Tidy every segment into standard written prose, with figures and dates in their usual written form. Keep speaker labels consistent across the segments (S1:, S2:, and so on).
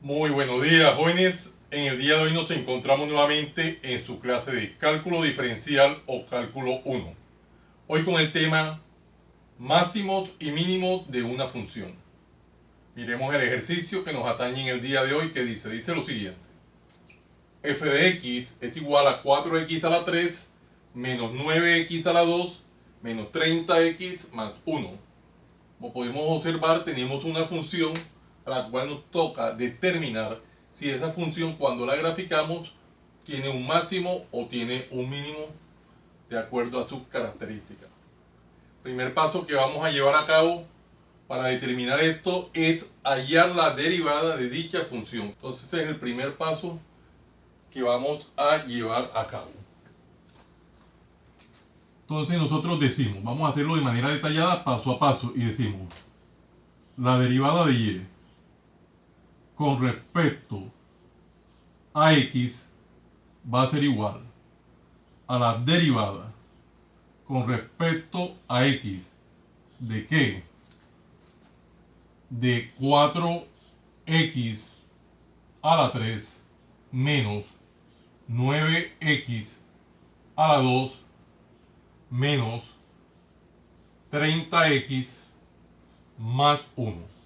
S1: Muy buenos días, jóvenes. En el día de hoy nos encontramos nuevamente en su clase de cálculo diferencial o cálculo 1. Hoy con el tema máximos y mínimos de una función. Miremos el ejercicio que nos atañe en el día de hoy que dice lo siguiente. F de x es igual a 4x a la 3 menos 9x a la 2 menos 30x más 1. Como podemos observar, tenemos una función a la cual nos toca determinar si esa función, cuando la graficamos, tiene un máximo o tiene un mínimo de acuerdo a sus características. Primer paso que vamos a llevar a cabo para determinar esto es hallar la derivada de dicha función. Entonces ese es el primer paso que vamos a llevar a cabo. Entonces nosotros decimos, vamos a hacerlo de manera detallada, paso a paso, y decimos, la derivada de y con respecto a x va a ser igual a la derivada con respecto a x de qué? De 4x a la 3 menos 9x a la 2 menos 30x más 1.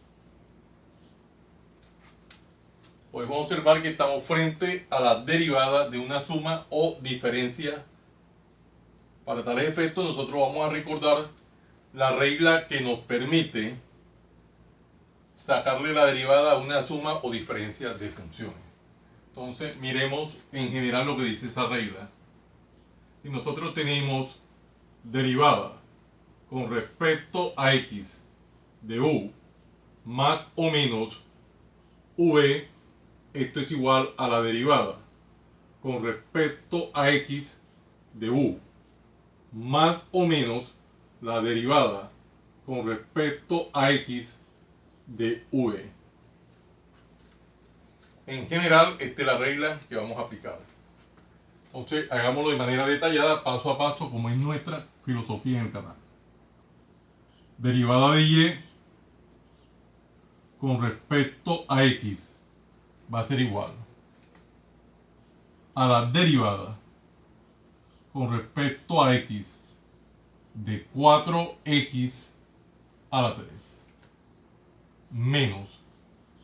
S1: Podemos observar que estamos frente a la derivada de una suma o diferencia. Para tales efectos nosotros vamos a recordar la regla que nos permite sacarle la derivada a una suma o diferencia de funciones. Entonces miremos en general lo que dice esa regla. Si nosotros tenemos derivada con respecto a x de u más o menos v, esto es igual a la derivada con respecto a x de u más o menos la derivada con respecto a x de v. En general, esta es la regla que vamos a aplicar. Entonces, hagámoslo de manera detallada, paso a paso, como es nuestra filosofía en el canal. Derivada de y con respecto a x va a ser igual a la derivada con respecto a x de 4x a la 3 menos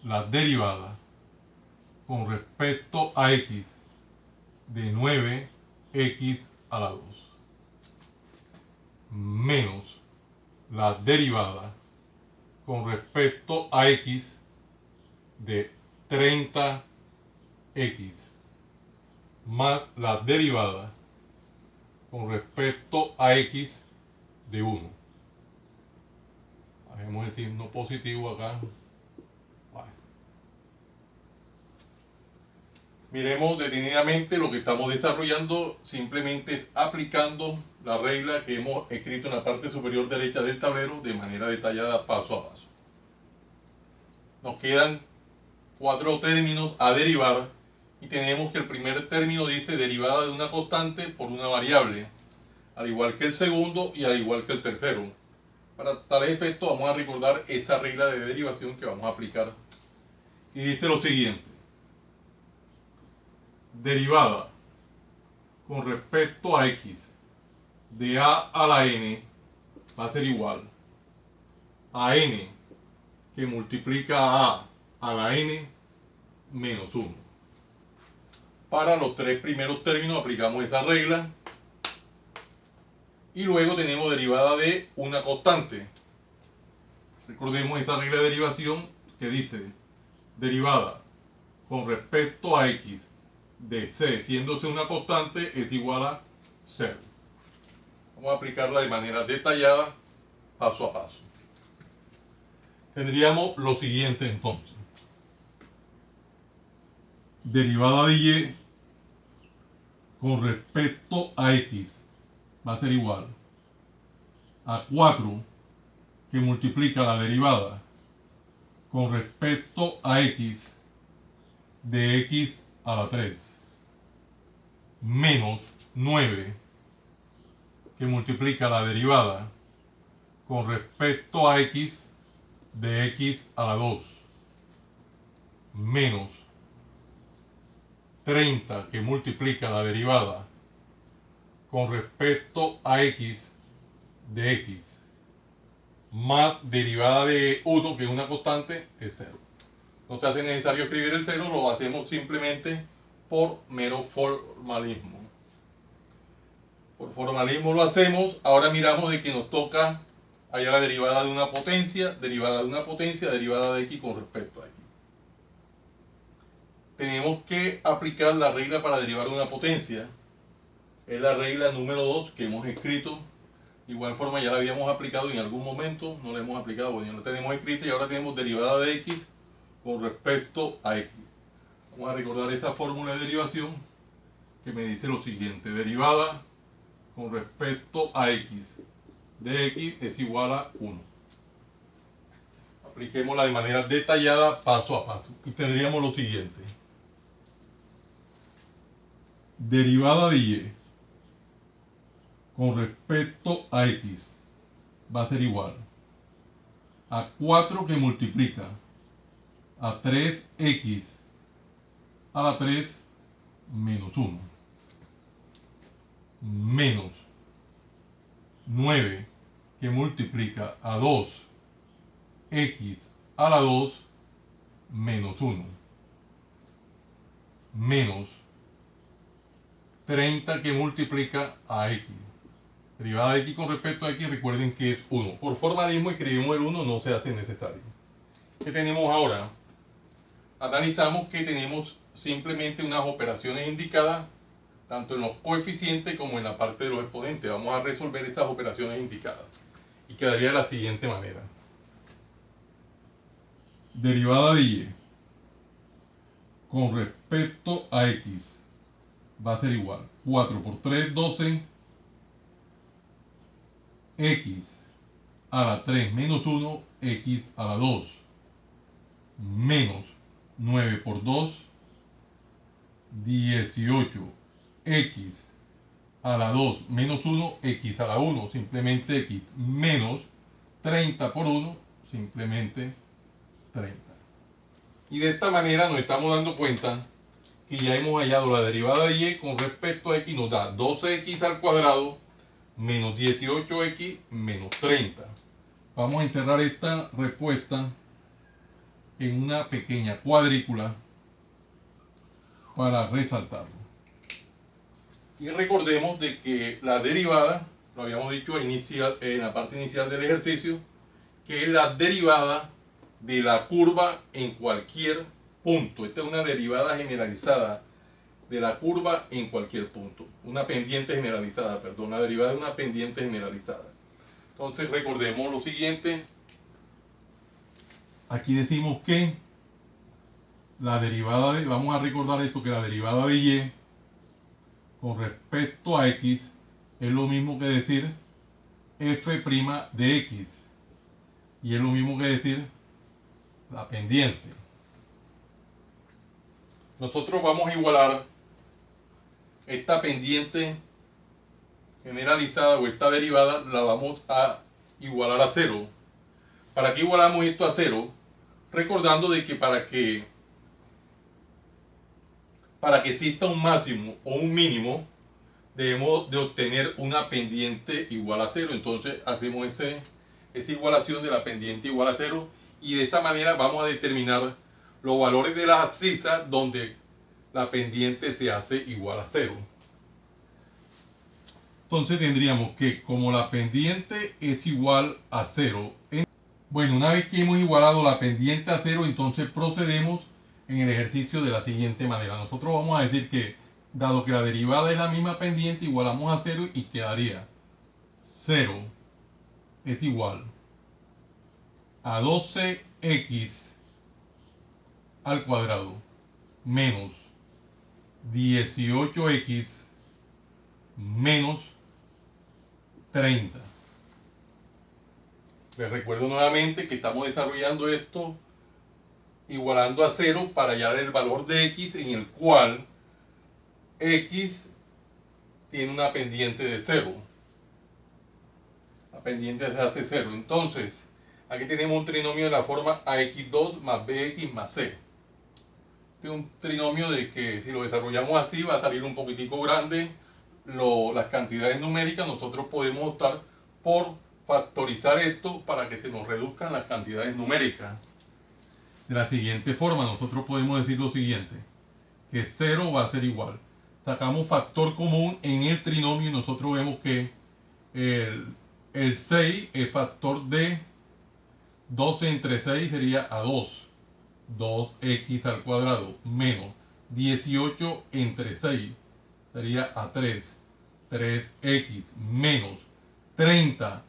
S1: la derivada con respecto a x de 9x a la 2 menos la derivada con respecto a x de 30x más la derivada con respecto a x de 1. Hagamos el signo positivo acá. Vale. Miremos detenidamente lo que estamos desarrollando, simplemente es aplicando la regla que hemos escrito en la parte superior derecha del tablero de manera detallada paso a paso. Nos quedan 4 términos a derivar y tenemos que el primer término dice derivada de una constante por una variable, al igual que el segundo y al igual que el tercero. Para tal efecto vamos a recordar esa regla de derivación que vamos a aplicar. Y dice lo siguiente. Derivada con respecto a x de a la n va a ser igual a n que multiplica a la n menos 1. Para los 3 primeros términos aplicamos esa regla. Y luego tenemos derivada de una constante. Recordemos esta regla de derivación que dice derivada con respecto a x de c, siendo c una constante, es igual a 0. Vamos a aplicarla de manera detallada, paso a paso. Tendríamos lo siguiente entonces. Derivada de y con respecto a x va a ser igual a 4 que multiplica la derivada con respecto a x de x a la 3 menos 9 que multiplica la derivada con respecto a x de x a la 2 menos 30 que multiplica la derivada con respecto a x de x más derivada de 1, que es una constante, es 0. No se hace necesario escribir el 0, lo hacemos simplemente por mero formalismo. Por formalismo lo hacemos. Ahora miramos de que nos toca hallar la derivada de una potencia, derivada de una potencia, derivada de x con respecto a x. Tenemos que aplicar la regla para derivar una potencia. Es la regla número 2 que hemos escrito. De igual forma ya la habíamos aplicado en algún momento, no la hemos aplicado, bueno, ya la tenemos escrita y ahora tenemos derivada de x con respecto a x. Vamos a recordar esa fórmula de derivación que me dice lo siguiente: derivada con respecto a x de x es igual a 1. Apliquémosla de manera detallada, paso a paso, y tendríamos lo siguiente: derivada de y con respecto a x va a ser igual a 4 que multiplica a 3x a la 3 menos 1 menos 9 que multiplica a 2x a la 2 menos 1 menos 30 que multiplica a x. Derivada de x con respecto a x, recuerden que es 1. Por formalismo escribimos el 1, no se hace necesario. ¿Qué tenemos ahora? Analizamos que tenemos simplemente unas operaciones indicadas, tanto en los coeficientes como en la parte de los exponentes. Vamos a resolver estas operaciones indicadas. Y quedaría de la siguiente manera: derivada de y con respecto a x va a ser igual 4 por 3, 12, x a la 3 menos 1, x a la 2, menos 9 por 2, 18, x a la 2 menos 1, x a la 1, simplemente x, menos 30 por 1, simplemente 30. Y de esta manera nos estamos dando cuenta que ya hemos hallado la derivada de y con respecto a x, nos da 12x al cuadrado menos 18x menos 30. Vamos a encerrar esta respuesta en una pequeña cuadrícula para resaltarlo. Y recordemos de que la derivada, lo habíamos dicho en la parte inicial del ejercicio, que es la derivada de la curva en cualquier punto. Esta es una derivada generalizada de la curva en cualquier punto. Una pendiente generalizada, perdón, la derivada de una pendiente generalizada. Entonces recordemos lo siguiente. Aquí decimos que la derivada de, vamos a recordar esto, que la derivada de y con respecto a x es lo mismo que decir f' de x. Y es lo mismo que decir la pendiente. Nosotros vamos a igualar esta pendiente generalizada o esta derivada, la vamos a igualar a 0. ¿Para qué igualamos esto a 0? Recordando de que para que exista un máximo o un mínimo, debemos de obtener una pendiente igual a 0. Entonces hacemos esa igualación de la pendiente igual a 0, y de esta manera vamos a determinar los valores de las abscisas donde la pendiente se hace igual a 0. Entonces tendríamos que, como la pendiente es igual a 0, bueno, una vez que hemos igualado la pendiente a 0, entonces procedemos en el ejercicio de la siguiente manera. Nosotros vamos a decir que, dado que la derivada es la misma pendiente, igualamos a 0 y quedaría 0 es igual a 12x al cuadrado menos 18x menos 30. Les recuerdo nuevamente que estamos desarrollando esto igualando a 0 para hallar el valor de x, en el cual x tiene una pendiente de 0. La pendiente se hace 0. Entonces, aquí tenemos un trinomio de la forma ax2 más bx más c. Este es un trinomio de que si lo desarrollamos así va a salir un poquitico grande las cantidades numéricas. Nosotros podemos optar por factorizar esto para que se nos reduzcan las cantidades numéricas. De la siguiente forma, nosotros podemos decir lo siguiente, que 0 va a ser igual. Sacamos factor común en el trinomio y nosotros vemos que el 6 es factor de 12 entre 6 sería a 2. 2x al cuadrado menos 18 entre 6 sería a 3. 3x menos 30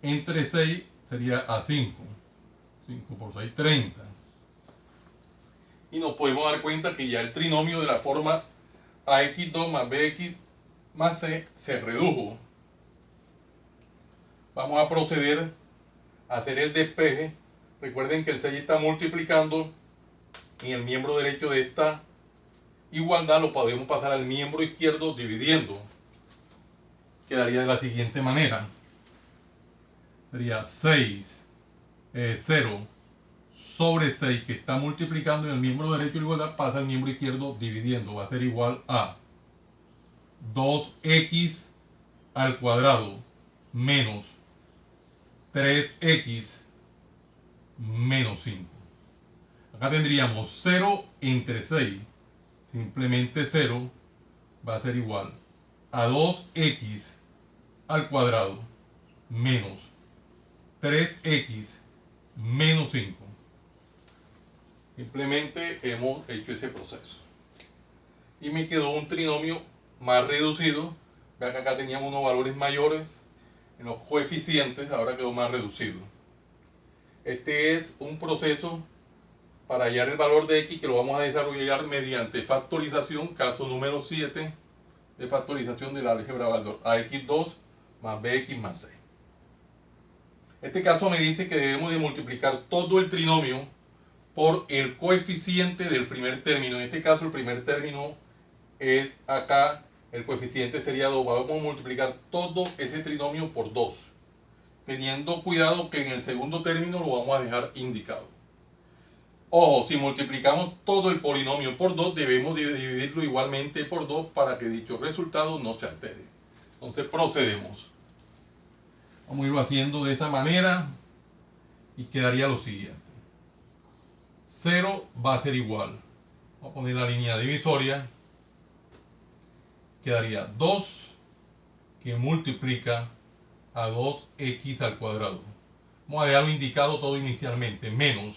S1: entre 6 sería a 5. 5 por 6, 30. Y nos podemos dar cuenta que ya el trinomio de la forma ax2 más bx más c se redujo. Vamos a proceder a hacer el despeje. Recuerden que el 6 está multiplicando en el miembro derecho de esta igualdad, lo podemos pasar al miembro izquierdo dividiendo. Quedaría de la siguiente manera. Sería 0 sobre 6 que está multiplicando en el miembro derecho de la igualdad, pasa al miembro izquierdo dividiendo. Va a ser igual a 2x al cuadrado menos 3x menos 5. Acá tendríamos 0 entre 6. Simplemente 0 va a ser igual a 2x al cuadrado menos 3x menos 5. Simplemente hemos hecho ese proceso. Y me quedó un trinomio más reducido. Vean que acá teníamos unos valores mayores en los coeficientes, ahora quedó más reducido. Este es un proceso para hallar el valor de x que lo vamos a desarrollar mediante factorización, caso número 7 de factorización del álgebra Baldor, ax2 más bx más c. Este caso me dice que debemos de multiplicar todo el trinomio por el coeficiente del primer término. En este caso el primer término es acá, el coeficiente sería 2. Vamos a multiplicar todo ese trinomio por 2, teniendo cuidado que en el segundo término lo vamos a dejar indicado. Ojo, si multiplicamos todo el polinomio por 2, debemos dividirlo igualmente por 2 para que dicho resultado no se altere. Entonces procedemos. Vamos a irlo haciendo de esta manera y quedaría lo siguiente. 0 va a ser igual. Vamos a poner la línea divisoria. Quedaría 2 que multiplica a 2x al cuadrado. Vamos a dejarlo indicado todo inicialmente. Menos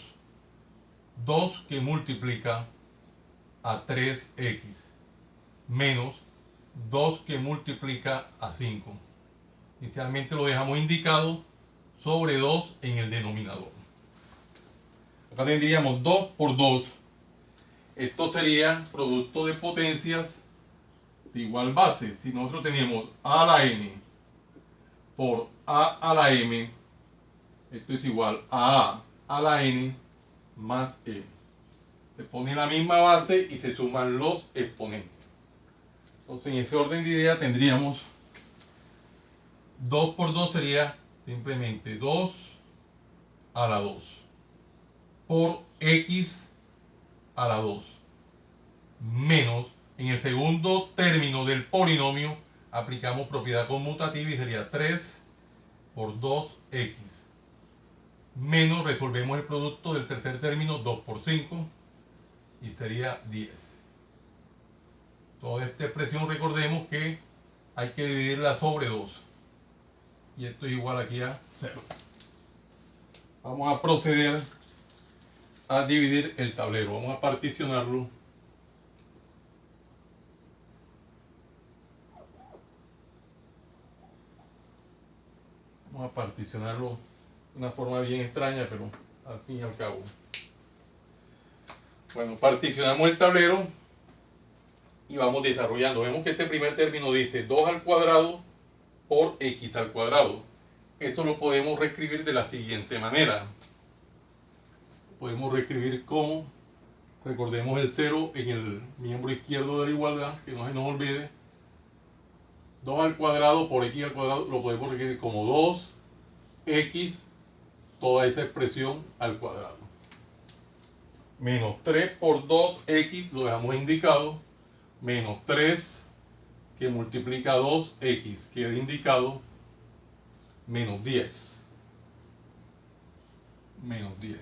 S1: 2 que multiplica a 3x menos 2 que multiplica a 5. Inicialmente lo dejamos indicado sobre 2 en el denominador. Acá tendríamos 2 por 2. Esto sería producto de potencias de igual base. Si nosotros tenemos a a la n por a la m, esto es igual a la n más m. Se pone la misma base y se suman los exponentes. Entonces, en ese orden de idea tendríamos 2 por 2 sería simplemente 2 a la 2 por x a la 2 menos, en el segundo término del polinomio aplicamos propiedad conmutativa y sería 3 por 2x menos, resolvemos el producto del tercer término, 2 por 5 y sería 10. Toda esta expresión recordemos que hay que dividirla sobre 2 y esto es igual aquí a 0. Vamos a proceder a dividir el tablero. Vamos a particionarlo. Vamos a particionarlo de una forma bien extraña, pero al fin y al cabo. Bueno, particionamos el tablero y vamos desarrollando. Vemos que este primer término dice 2 al cuadrado por x al cuadrado. Esto lo podemos reescribir de la siguiente manera. Podemos reescribir como, recordemos el 0 en el miembro izquierdo de la igualdad, que no se nos olvide. 2 al cuadrado por x al cuadrado lo podemos reescribir como 2x, toda esa expresión al cuadrado. Menos 3 por 2x, lo dejamos indicado. Menos 3 que multiplica 2x, queda indicado. Menos 10. Menos 10.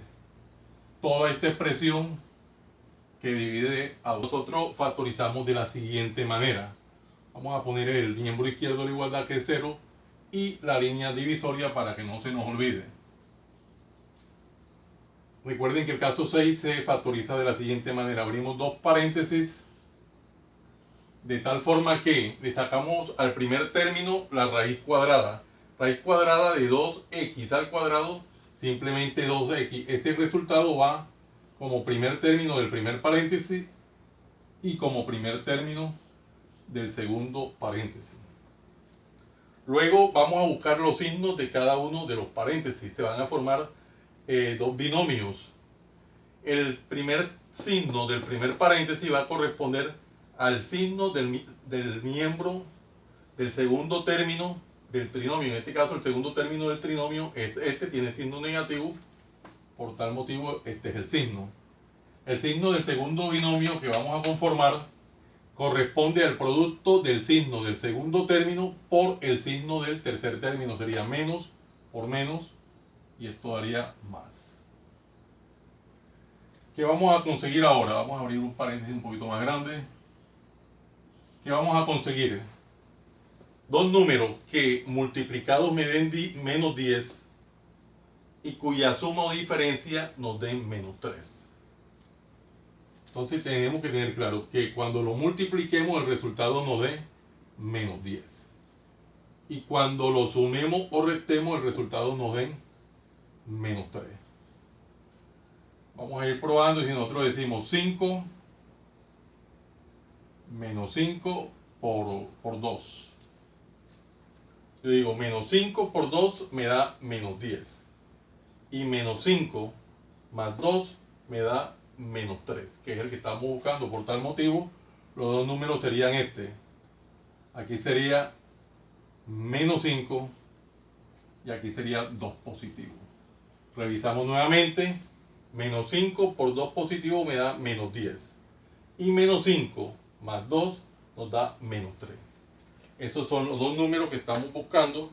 S1: Toda esta expresión que divide a nosotros factorizamos de la siguiente manera. Vamos a poner el miembro izquierdo de la igualdad, que es 0, y la línea divisoria para que no se nos olvide. Recuerden que el caso 6 se factoriza de la siguiente manera. Abrimos dos paréntesis de tal forma que le sacamos al primer término la raíz cuadrada. Raíz cuadrada de 2x al cuadrado, simplemente 2x. Este resultado va como primer término del primer paréntesis y como primer término del segundo paréntesis. Luego vamos a buscar los signos de cada uno de los paréntesis. Se van a formar dos binomios. El primer signo del primer paréntesis va a corresponder al signo del miembro del segundo término del trinomio. En este caso, el segundo término del trinomio, este tiene signo negativo. Por tal motivo, este es el signo. El signo del segundo binomio que vamos a conformar corresponde al producto del signo del segundo término por el signo del tercer término. Sería menos por menos, y esto daría más. ¿Qué vamos a conseguir ahora? Vamos a abrir un paréntesis un poquito más grande. ¿Qué vamos a conseguir? Dos números que multiplicados me den menos 10 y cuya suma o diferencia nos den menos 3. Entonces tenemos que tener claro que cuando lo multipliquemos el resultado nos dé menos 10. Y cuando lo sumemos o restemos el resultado nos den menos 3. Vamos a ir probando y si nosotros decimos 5 menos 5 por 2. Yo digo menos 5 por 2 me da menos 10. Y menos 5 más 2 me da menos 3, que es el que estamos buscando. Por tal motivo, los dos números serían este. Aquí sería menos 5 y aquí sería 2 positivo. Revisamos nuevamente. Menos 5 por 2 positivo me da menos 10. Y menos 5 más 2 nos da menos 3. Estos son los dos números que estamos buscando.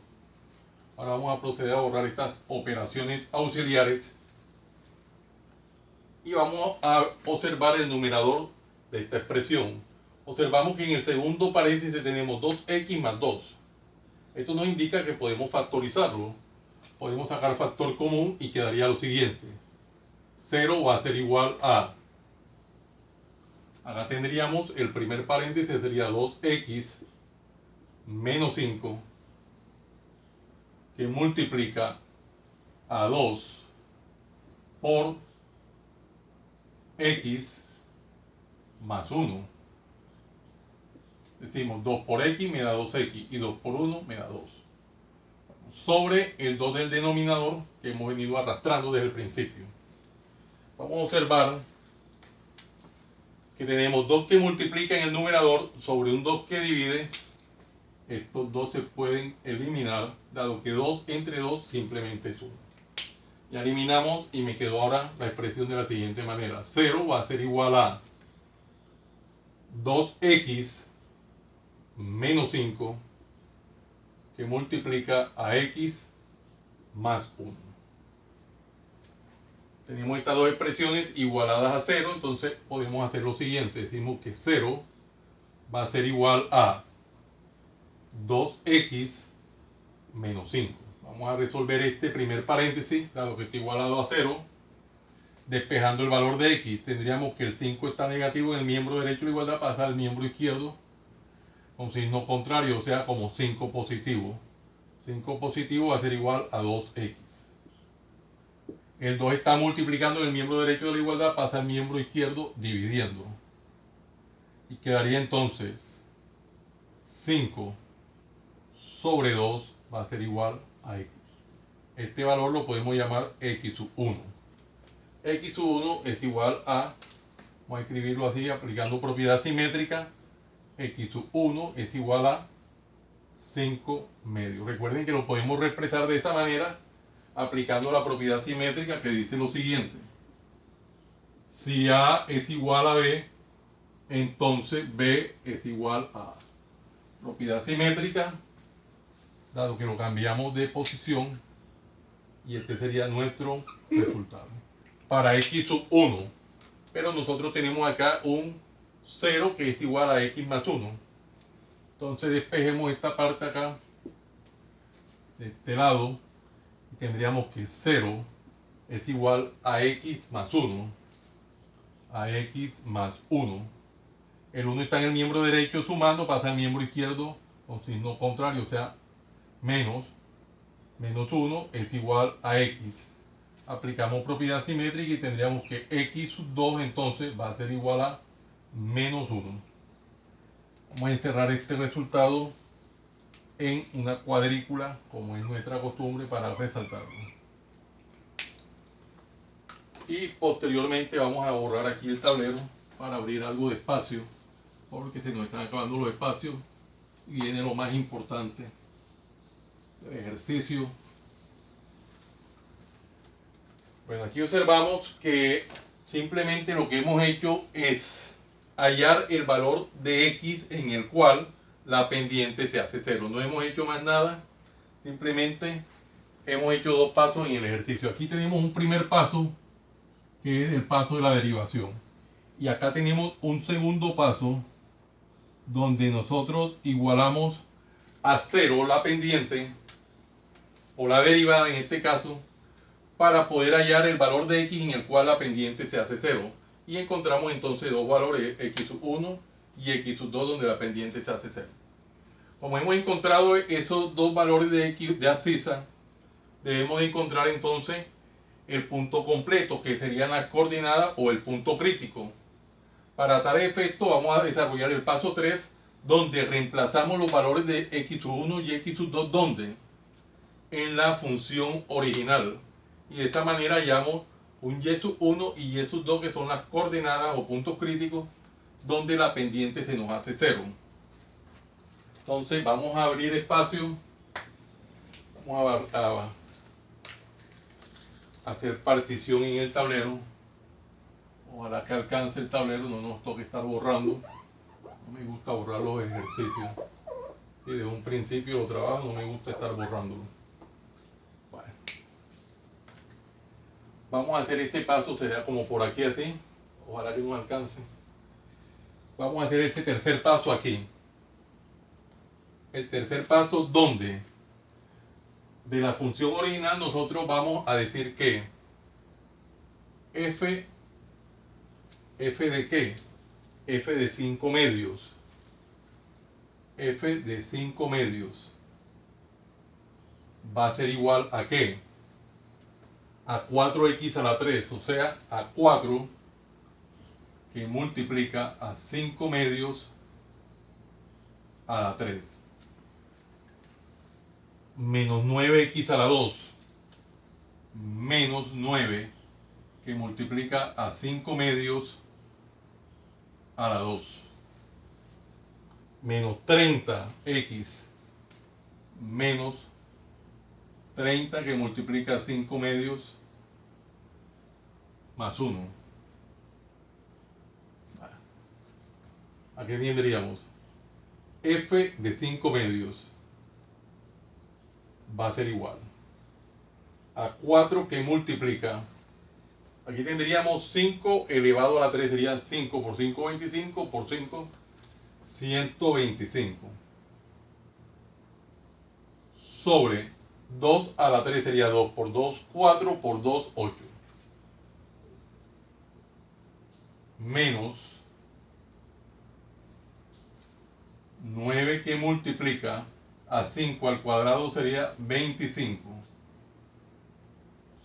S1: Ahora vamos a proceder a borrar estas operaciones auxiliares. Y vamos a observar el numerador de esta expresión. Observamos que en el segundo paréntesis tenemos 2x más 2. Esto nos indica que podemos factorizarlo. Podemos sacar factor común y quedaría lo siguiente. 0 va a ser igual a... Acá tendríamos el primer paréntesis, sería 2x menos 5, que multiplica a 2 por x más 1. Decimos 2 por x me da 2x y 2 por 1 me da 2. Sobre el 2 del denominador que hemos venido arrastrando desde el principio. Vamos a observar que tenemos 2 que multiplica en el numerador sobre un 2 que divide. Estos dos se pueden eliminar, dado que 2 entre 2 simplemente es 1. Ya eliminamos y me quedó ahora la expresión de la siguiente manera. 0 va a ser igual a 2x menos 5 que multiplica a x más 1. Tenemos estas dos expresiones igualadas a 0, entonces podemos hacer lo siguiente. Decimos que 0 va a ser igual a 2x menos 5. Vamos a resolver este primer paréntesis, dado que está igualado a 0. Despejando el valor de x, tendríamos que el 5 está negativo en el miembro derecho de la igualdad, pasa al miembro izquierdo con signo contrario, o sea, como 5 positivo. 5 positivo va a ser igual a 2x. El 2 está multiplicando en el miembro derecho de la igualdad, pasa al miembro izquierdo dividiendo. Y quedaría entonces 5 sobre 2 va a ser igual a x. Este valor lo podemos llamar x sub 1. X sub 1 es igual a, vamos a escribirlo así, aplicando propiedad simétrica, x sub 1 es igual a 5 medios. Recuerden que lo podemos reexpresar de esa manera, aplicando la propiedad simétrica que dice lo siguiente. Si A es igual a B, entonces B es igual a A. Propiedad simétrica, dado que lo cambiamos de posición, y este sería nuestro resultado. Para x sub 1, pero nosotros tenemos acá un 0 que es igual a x más 1. Entonces despejemos esta parte acá, de este lado, y tendríamos que 0 es igual a x más 1, a x más 1. El 1 está en el miembro derecho sumando, pasa al miembro izquierdo con signo contrario, o sea, menos 1 es igual a x. Aplicamos propiedad simétrica y tendríamos que x sub 2 entonces va a ser igual a menos 1. Vamos a encerrar este resultado en una cuadrícula, como es nuestra costumbre, para resaltarlo. Y posteriormente vamos a borrar aquí el tablero para abrir algo de espacio, porque se nos están acabando los espacios y viene lo más importante, el ejercicio. Bueno, aquí observamos que simplemente lo que hemos hecho es hallar el valor de x en el cual la pendiente se hace 0. No hemos hecho más nada, simplemente hemos hecho dos pasos en el ejercicio. Aquí tenemos un primer paso, que es el paso de la derivación. Y acá tenemos un segundo paso, donde nosotros igualamos a 0 la pendiente, o la derivada en este caso, para poder hallar el valor de x en el cual la pendiente se hace 0. Y encontramos entonces dos valores, x sub 1 y x sub 2, donde la pendiente se hace 0. Como hemos encontrado esos dos valores de x de abscisa, debemos de encontrar entonces el punto completo, que serían las coordenadas o el punto crítico. Para tal efecto vamos a desarrollar el paso 3, donde reemplazamos los valores de x sub 1 y x sub 2, ¿dónde? En la función original. Y de esta manera hallamos un y sub 1 y y sub 2, que son las coordenadas o puntos críticos donde la pendiente se nos hace 0. Entonces vamos a abrir espacio, vamos a hacer partición en el tablero. Ojalá que alcance el tablero, no nos toque estar borrando. No me gusta borrar los ejercicios. Si desde un principio lo trabajo, no me gusta estar borrándolo. Bueno. Vamos a hacer este paso, sería como por aquí así. Ojalá que no alcance. Vamos a hacer este tercer paso aquí. El tercer paso, donde de la función original nosotros vamos a decir que f de qué, f de 5 medios, f de 5 medios va a ser igual a qué, a 4x a la 3, o sea, a 4 que multiplica a 5 medios a la 3, menos 9x a la 2, menos 9 que multiplica a 5 medios a la 2, menos 30x menos 30 que multiplica a 5 medios más 1. Aquí tendríamos f de 5 medios va a ser igual a 4 que multiplica, aquí tendríamos 5 elevado a la 3, sería 5 por 5, 25, por 5, 125, sobre 2 a la 3 sería 2 por 2, 4 por 2, 8, menos 9 que multiplica a 5 al cuadrado sería 25,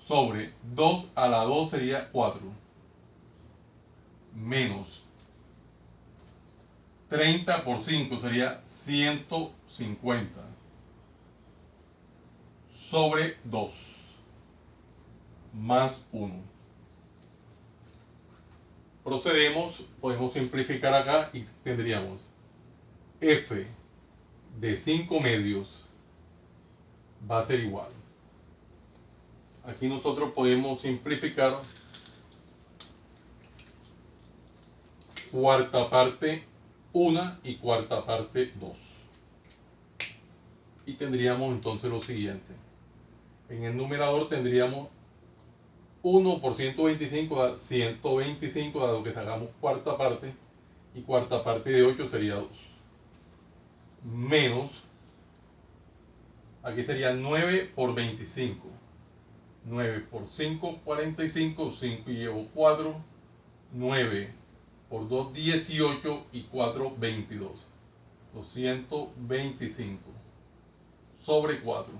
S1: sobre 2 a la 2 sería 4, menos 30 por 5 sería 150, sobre 2, más 1. Procedemos, podemos simplificar acá y tendríamos f de 5 medios va a ser igual. Aquí nosotros podemos simplificar cuarta parte 1 y cuarta parte 2. Y tendríamos entonces lo siguiente. En el numerador tendríamos 1 por 125 a 125, dado que sacamos cuarta parte, y cuarta parte de 8 sería 2. Menos, aquí sería 9 por 25. 9 por 5, 45, 5 y llevo 4. 9 por 2, 18 y 4, 22. 225 sobre 4.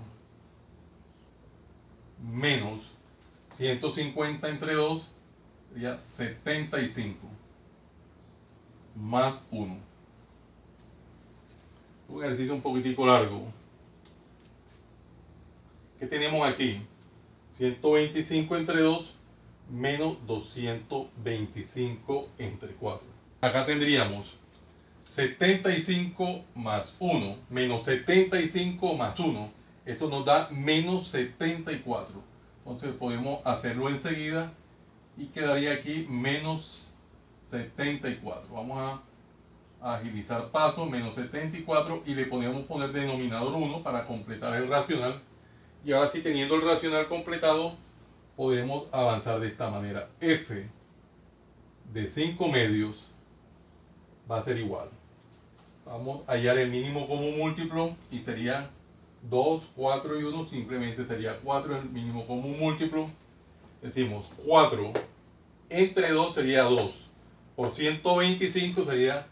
S1: Menos 150 entre 2 sería 75. Más 1. Un ejercicio un poquitico largo. ¿Qué tenemos aquí? 125 entre 2 menos 225 entre 4. Acá tendríamos 75 más 1 menos 75 más 1. Esto nos da menos 74. Entonces podemos hacerlo enseguida y quedaría aquí menos 74. Vamos a agilizar paso, menos 74, y le podemos poner denominador 1 para completar el racional. Y ahora sí, teniendo el racional completado, podemos avanzar de esta manera. F de 5 medios va a ser igual. Vamos a hallar el mínimo común múltiplo y sería 2, 4 y 1, simplemente sería 4 el mínimo común múltiplo. Decimos 4 entre 2 sería 2, por 125 sería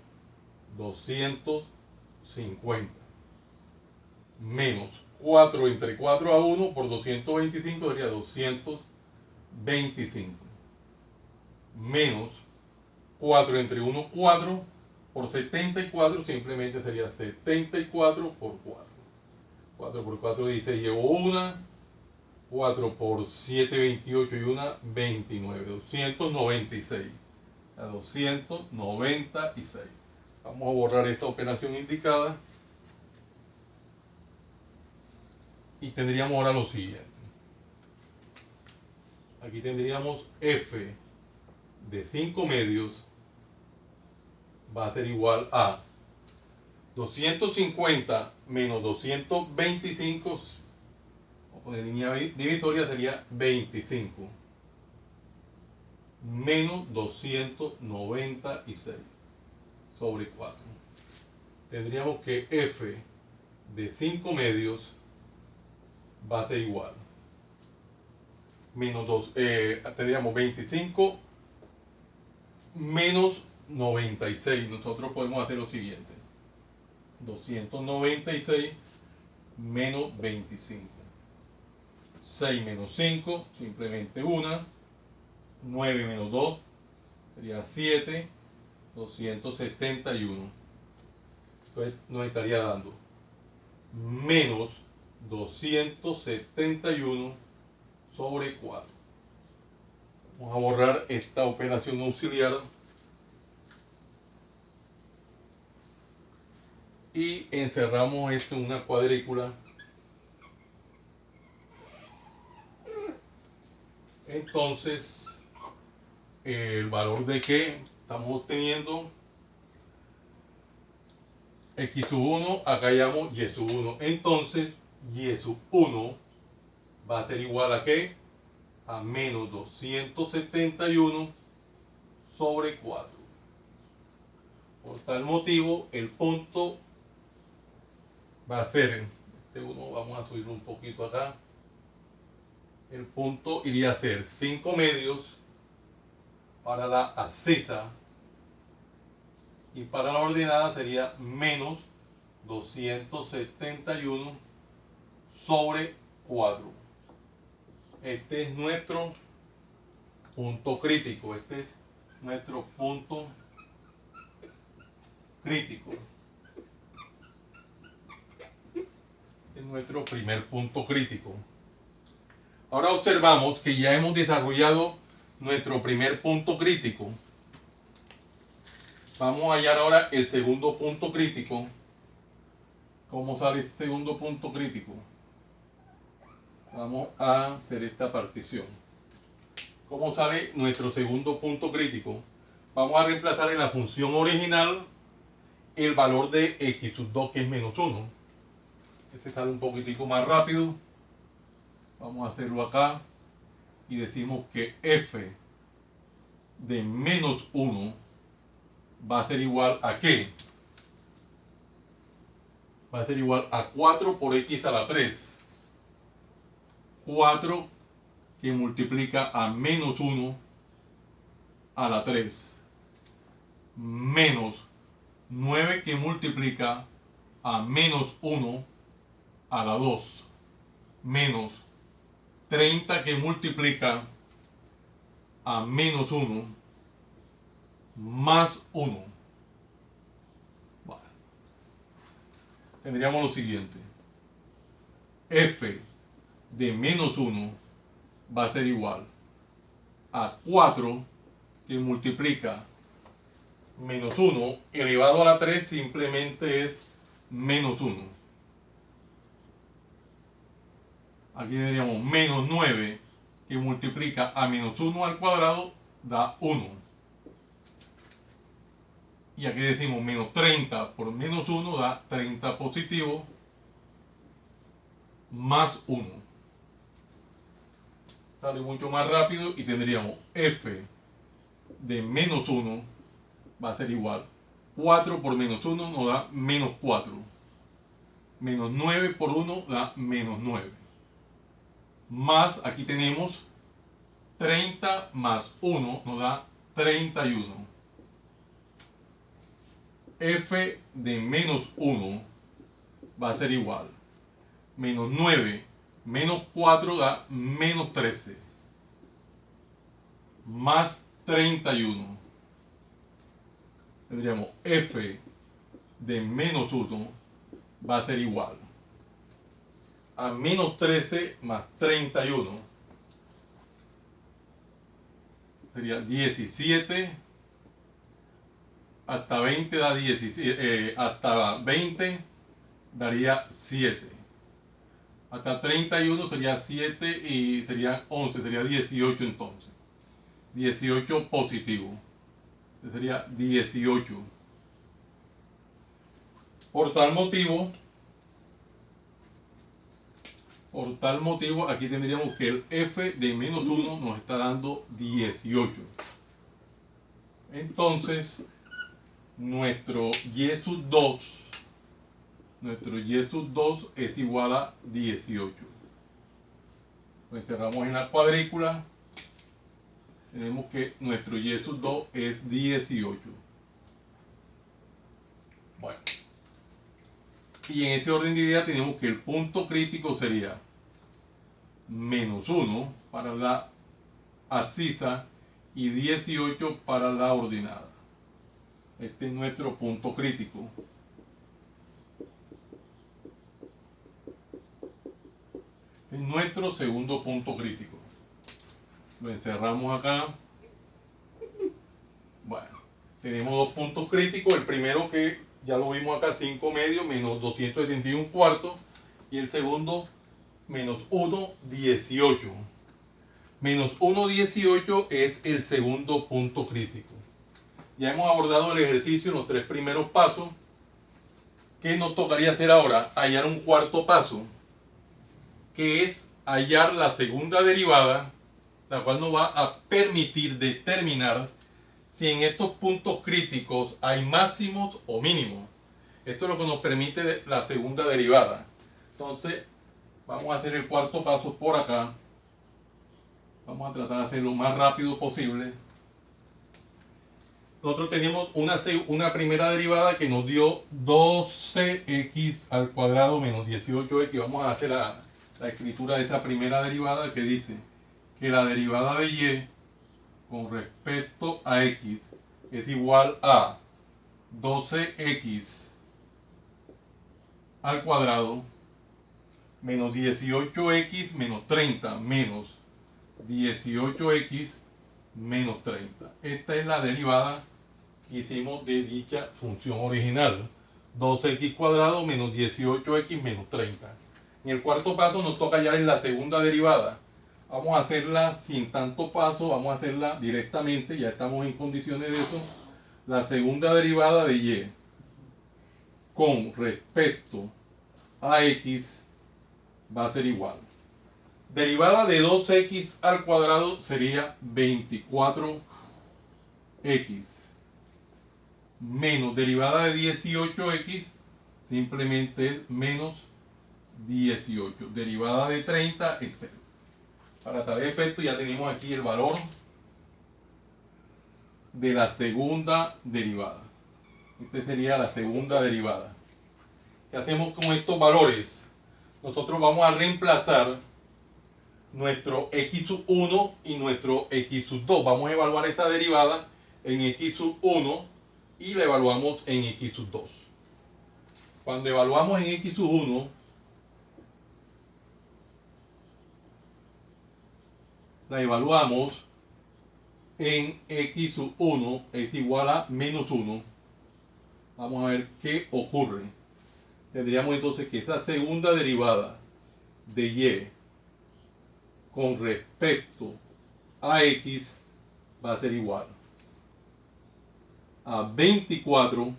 S1: 250, menos 4 entre 4 a 1 por 225 sería 225, menos 4 entre 1, 4, por 74 simplemente sería 74 por 4. 4 por 4 dice, llevo 1, 4 por 7, 28 y 1, 29, 296. 296. Vamos a borrar esta operación indicada. Y tendríamos ahora lo siguiente. Aquí tendríamos F de 5 medios va a ser igual a 250 menos 225, vamos a poner línea divisoria, sería 25, menos 296 sobre 4. Tendríamos que F de 5 medios va a ser igual. Menos 2, tendríamos 25 menos 96. Nosotros podemos hacer lo siguiente. 296 menos 25. 6 menos 5, simplemente 1. 9 menos 2 sería 7. 271. Entonces nos estaría dando menos 271 sobre 4. Vamos a borrar esta operación auxiliar y encerramos esto en una cuadrícula. Entonces el valor de que estamos obteniendo, x sub 1, acá hallamos y sub 1. Entonces y sub 1 va a ser igual a ¿qué? A menos 271 sobre 4. Por tal motivo, el punto va a ser, este 1 vamos a subirlo un poquito acá, el punto iría a ser 5 medios para la abscisa y para la ordenada sería menos 271 sobre 4. Este es nuestro punto crítico. Este es nuestro punto crítico. Este es nuestro primer punto crítico. Ahora observamos que ya hemos desarrollado nuestro primer punto crítico. Vamos a hallar ahora el segundo punto crítico. ¿Cómo sale el segundo punto crítico? Vamos a hacer esta partición. ¿Cómo sale nuestro segundo punto crítico? vamos a reemplazar en la función original el valor de x sub 2, que es menos 1. Este sale un poquitico más rápido. Vamos a hacerlo acá y decimos que f de menos 1 va a ser igual a ¿qué? Va a ser igual a 4 por x a la 3. 4 que multiplica a menos 1 a la 3. Menos 9 que multiplica a menos 1 a la 2. Menos 30 que multiplica a menos 1 más 1. Vale. Tendríamos lo siguiente. F de menos 1 va a ser igual a 4 que multiplica menos 1 elevado a la 3, simplemente es menos 1. Aquí tendríamos menos 9 que multiplica a menos 1 al cuadrado da 1. Y aquí decimos menos 30 por menos 1 da 30 positivo más 1. Sale mucho más rápido y tendríamos f de menos 1 va a ser igual. 4 por menos 1 nos da menos 4. Menos 9 por 1 da menos 9. Más, aquí tenemos 30 más 1 nos da 31. F de menos 1 va a ser igual. Menos 9 menos 4 da menos 13. Más 31. Tendríamos f de menos 1 va a ser igual a menos 13 más 31. Sería 17. Hasta 20 da 17. Hasta 20 daría 7. Hasta 31 sería 7 y sería 11. Sería 18 entonces. 18 positivo. Sería 18. Por tal motivo, aquí tendríamos que el f de menos 1 nos está dando 18. Entonces, nuestro y sub 2 es igual a 18. Lo encerramos en la cuadrícula. Tenemos que nuestro y sub 2 es 18. Bueno. Y en ese orden de ideas tenemos que el punto crítico sería menos 1 para la abscisa y 18 para la ordenada. Este es nuestro punto crítico. Es nuestro segundo punto crítico. Lo encerramos acá. Bueno, tenemos dos puntos críticos. El primero, que ya lo vimos acá, 5 medios menos 271 cuartos. Y el segundo, menos 1, 18. Menos 1, 18 es el segundo punto crítico. Ya hemos abordado el ejercicio en los 3 primeros pasos. ¿Qué nos tocaría hacer ahora? Hallar un cuarto paso, que es hallar la segunda derivada, la cual nos va a permitir determinar si en estos puntos críticos hay máximos o mínimos. Esto es lo que nos permite la segunda derivada. Entonces, vamos a hacer el cuarto paso por acá. Vamos a tratar de hacerlo lo más rápido posible. Nosotros tenemos una primera derivada que nos dio 12x al cuadrado menos 18x. Vamos a hacer la escritura de esa primera derivada, que dice que la derivada de y con respecto a x es igual a 12x al cuadrado menos 18x menos 30 menos 18x menos 30. Esta es la derivada que hicimos de dicha función original. 12x cuadrado menos 18x menos 30. En el cuarto paso nos toca hallar en la segunda derivada. Vamos a hacerla sin tanto paso, vamos a hacerla directamente, ya estamos en condiciones de eso. La segunda derivada de y con respecto a x va a ser igual. Derivada de 2x al cuadrado sería 24x menos derivada de 18x simplemente es menos 18. Derivada de 30, etc. Para tal efecto ya tenemos aquí el valor de la segunda derivada. Esta sería la segunda derivada. ¿Qué hacemos con estos valores? Nosotros vamos a reemplazar nuestro x sub 1 y nuestro x sub 2. Vamos a evaluar esa derivada en x sub 1 y la evaluamos en x sub 2. Cuando evaluamos en x sub 1, la evaluamos en x sub 1 es igual a menos 1. Vamos a ver qué ocurre. Tendríamos entonces que esa segunda derivada de y con respecto a x va a ser igual a 24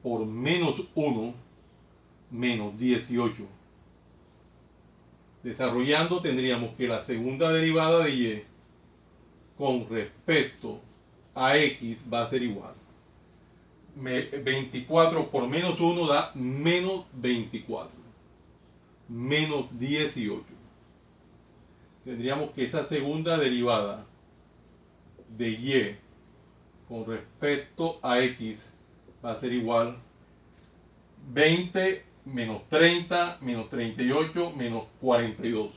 S1: por menos 1 menos 18. Desarrollando tendríamos que la segunda derivada de y con respecto a x va a ser igual. 24 por menos 1 da menos 24. Menos 18. Tendríamos que esa segunda derivada de y con respecto a x va a ser igual 20 menos 30 menos 38 menos 42.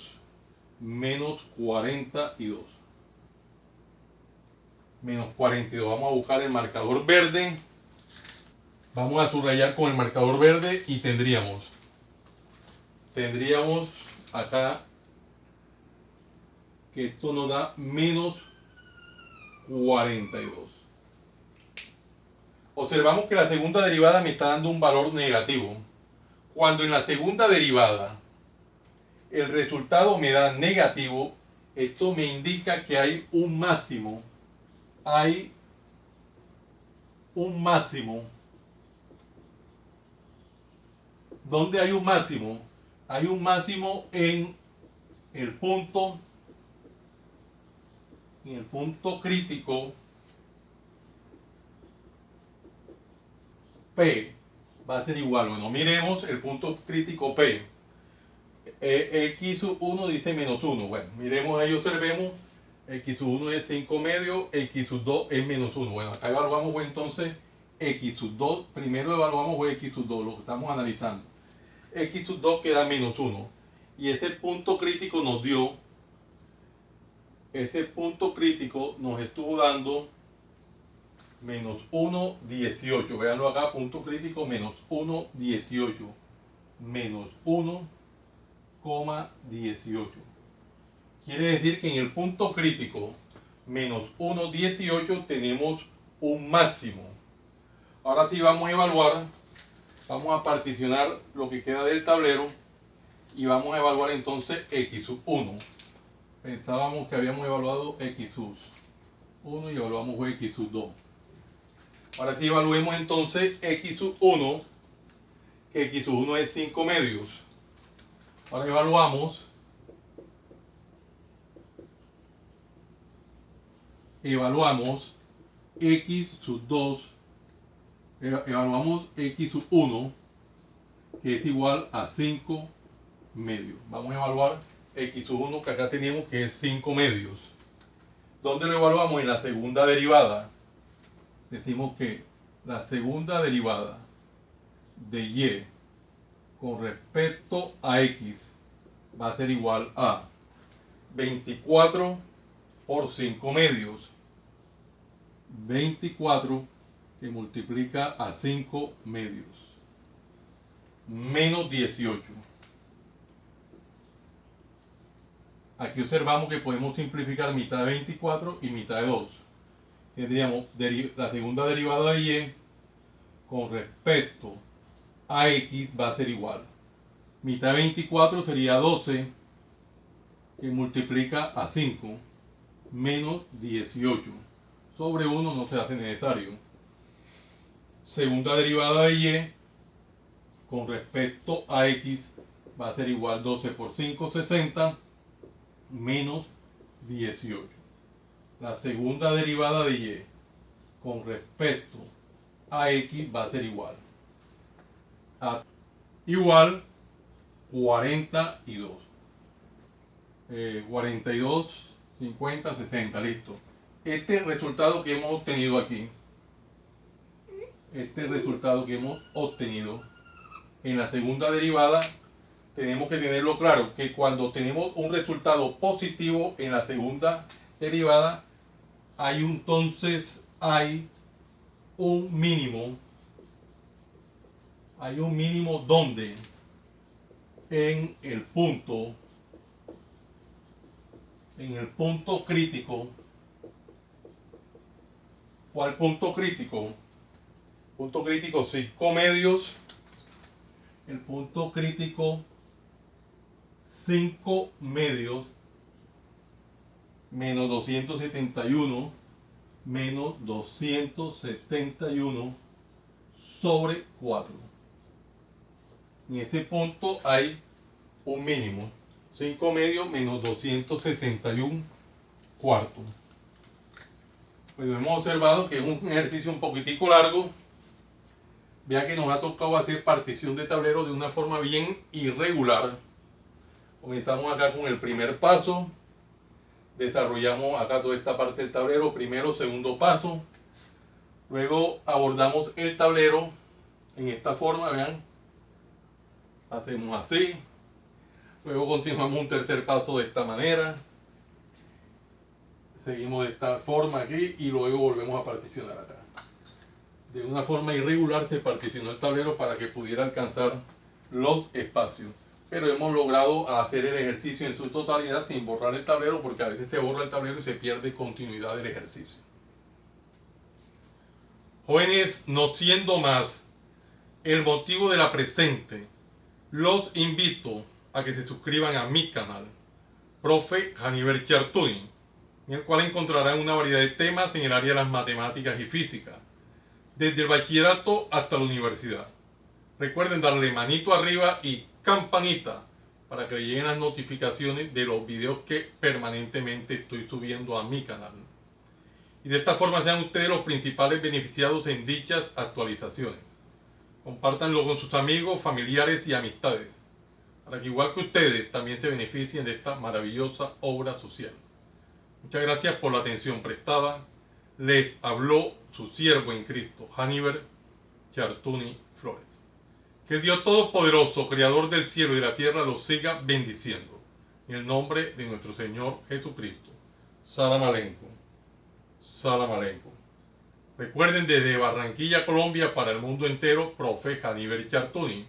S1: Menos 42. Menos 42. Vamos a buscar el marcador verde. Vamos a subrayar con el marcador verde y tendríamos acá que esto nos da menos 42. Observamos que la segunda derivada me está dando un valor negativo. Cuando en la segunda derivada el resultado me da negativo, esto me indica que hay un máximo. Hay un máximo. ¿Dónde hay un máximo? Hay un máximo en el punto crítico P va a ser igual. Bueno, miremos el punto crítico P. X sub 1 dice menos 1. Bueno, miremos ahí, observemos. X sub 1 es 5 medios, X sub 2 es menos 1. Bueno, acá evaluamos pues, entonces X sub 2. Primero evaluamos pues, X sub 2, lo que estamos analizando. X sub 2 queda menos 1. Y ese punto crítico nos dio, ese punto crítico nos estuvo dando menos 1, 18. Véanlo acá, punto crítico, menos 1, 18. Menos 1, 18. Quiere decir que en el punto crítico, menos 1, 18, tenemos un máximo. Ahora sí vamos a evaluar, vamos a particionar lo que queda del tablero y vamos a evaluar entonces x sub 1. Pensábamos que habíamos evaluado x sub 1 y evaluamos x sub 2. Ahora sí evaluemos entonces x sub 1, que x sub 1 es 5 medios. Ahora evaluamos x sub 2, evaluamos x sub 1, que es igual a 5 medios. Vamos a evaluar x sub 1, que acá tenemos que es 5 medios. ¿Dónde lo evaluamos? En la segunda derivada. Decimos que la segunda derivada de y con respecto a x va a ser igual a 24 por 5 medios. 24 que multiplica a 5 medios. Menos 18. Aquí observamos que podemos simplificar mitad de 24 y mitad de 2. Tendríamos la segunda derivada de y con respecto a x va a ser igual. Mitad de 24 sería 12 que multiplica a 5 menos 18. Sobre 1 no se hace necesario. Segunda derivada de y con respecto a x va a ser igual 12 por 5, 60, menos 18. La segunda derivada de y con respecto a x va a ser igual a 42. 42, 50, 60, listo. Este resultado que hemos obtenido aquí, en la segunda derivada, tenemos que tenerlo claro, que cuando tenemos un resultado positivo en la segunda derivada, hay un mínimo. Hay un mínimo donde en el punto crítico. ¿Cuál punto crítico? Punto crítico 5 medios. El punto crítico 5 medios menos 271 sobre 4. En este punto hay un mínimo. 5 medios menos 271 cuartos. Pues hemos observado que es un ejercicio un poquitico largo. Vea que nos ha tocado hacer partición de tablero de una forma bien irregular. Comenzamos acá con el primer paso. Desarrollamos acá toda esta parte del tablero. Primero, segundo paso. Luego abordamos el tablero en esta forma, vean. Hacemos así. Luego continuamos un tercer paso de esta manera. Seguimos de esta forma aquí y luego volvemos a particionar acá. De una forma irregular se particionó el tablero para que pudiera alcanzar los espacios. Pero hemos logrado hacer el ejercicio en su totalidad sin borrar el tablero, porque a veces se borra el tablero y se pierde continuidad del ejercicio. Jóvenes, no siendo más el motivo de la presente, los invito a que se suscriban a mi canal, Profe Haniver Chartuni, en el cual encontrarán una variedad de temas en el área de las matemáticas y física, desde el bachillerato hasta la universidad. Recuerden darle manito arriba y campanita para que lleguen las notificaciones de los videos que permanentemente estoy subiendo a mi canal. Y de esta forma sean ustedes los principales beneficiados en dichas actualizaciones. Compártanlo con sus amigos, familiares y amistades, para que igual que ustedes también se beneficien de esta maravillosa obra social. Muchas gracias por la atención prestada. Les habló su siervo en Cristo, Haniver Chartuni Flores. Que el Dios Todopoderoso, Creador del cielo y de la tierra, los siga bendiciendo. En el nombre de nuestro Señor Jesucristo. Salam aleikum. Salam aleikum. Recuerden, desde Barranquilla, Colombia, para el mundo entero, Profe Haniver Chartuni.